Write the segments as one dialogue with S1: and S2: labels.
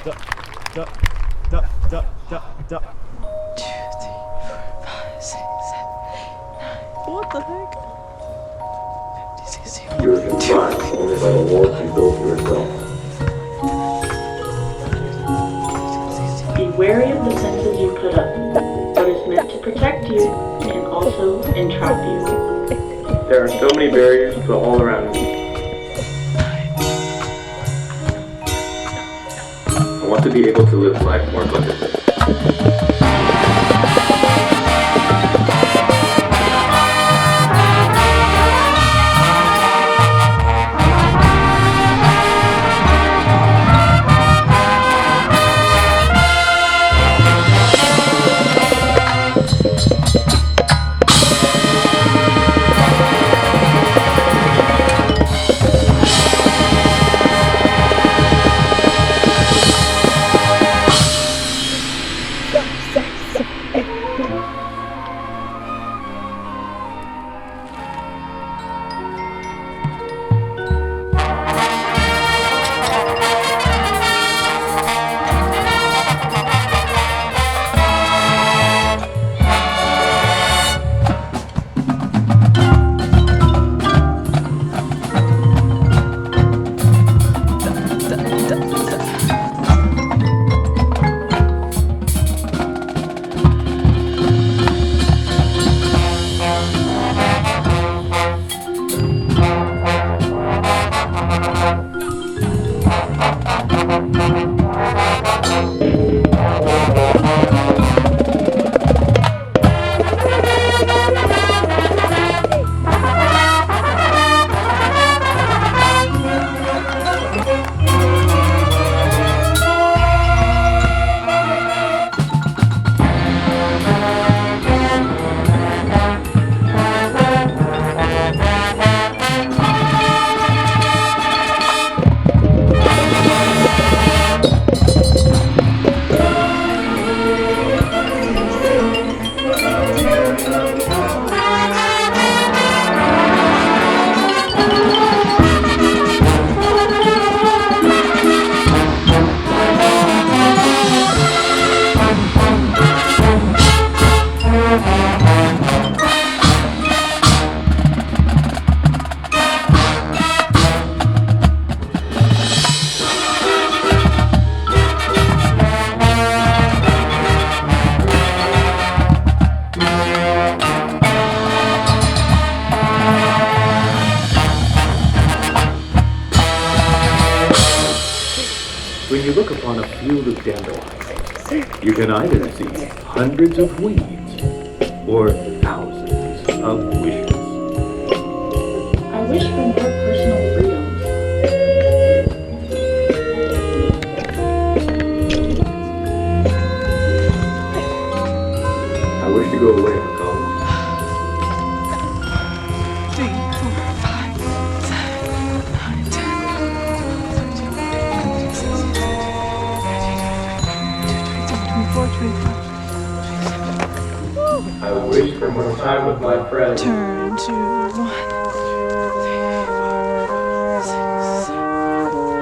S1: What the heck?
S2: You're confined only by the walls you built yourself.
S3: Be wary of the fences you put up. What is meant to protect you can also entrap you.
S2: There are so many barriers built all around me. I want to be able to live life more abundantly. When you look upon a field of dandelions, you can either see hundreds of weeds or thousands of wishes.
S3: I wish for more personal freedoms.
S2: I wish to go away from college.
S1: 3, 4, 5, 7, 8, 9, 10, 24, 25.
S2: I wish for more time with my friends.
S1: Turn to 1. 3, 4, 5, 6, 7, 8, 9, 10,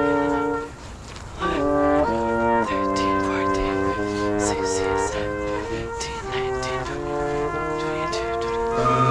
S1: 11, 12, 13, 14, 15, 16, 17, 18, 19, 20, 21.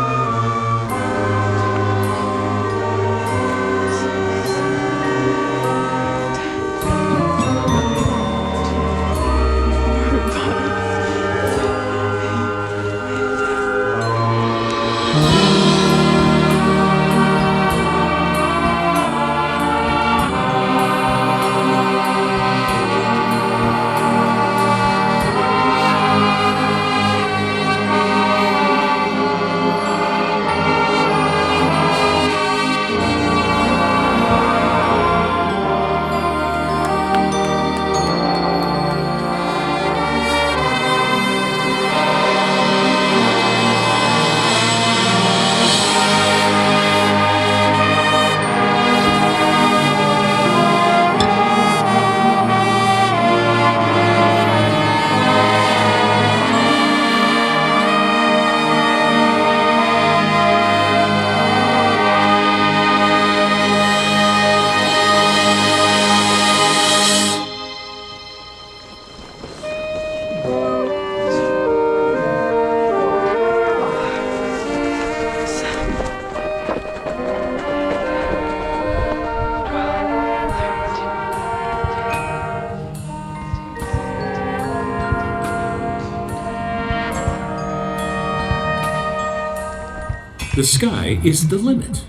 S2: The sky is the limit,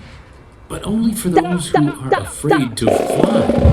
S2: but only for those who are afraid to fly.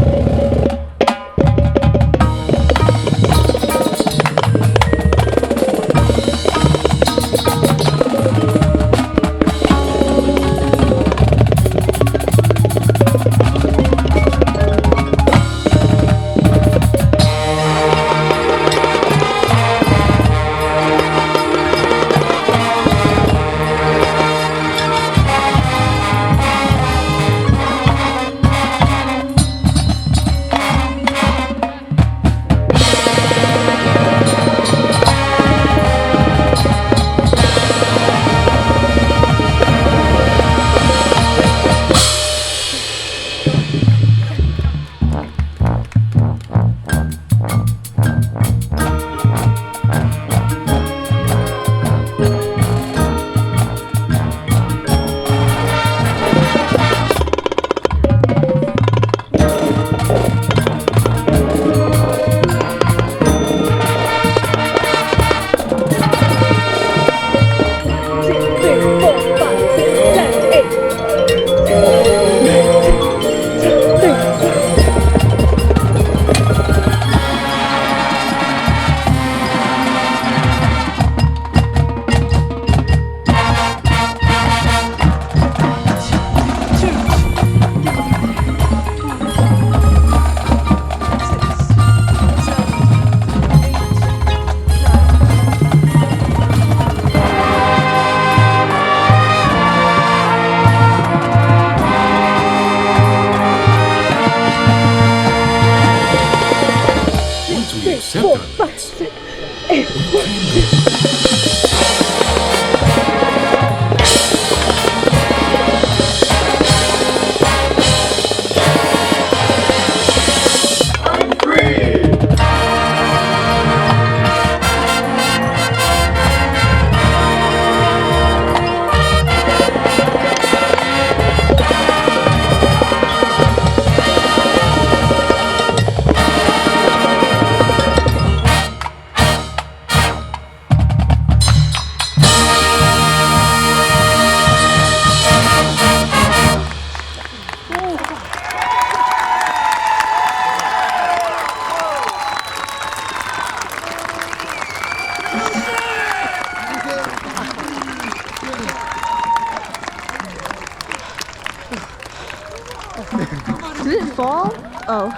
S1: Did it fall? Oh.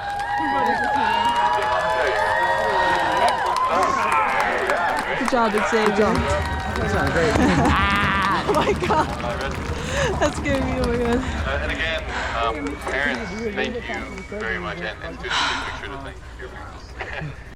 S1: Good job, Big Sam. Good job. Oh my god. That's scared me. Oh my god.
S4: And again, parents, thank you very much. And to the big picture, to thank you.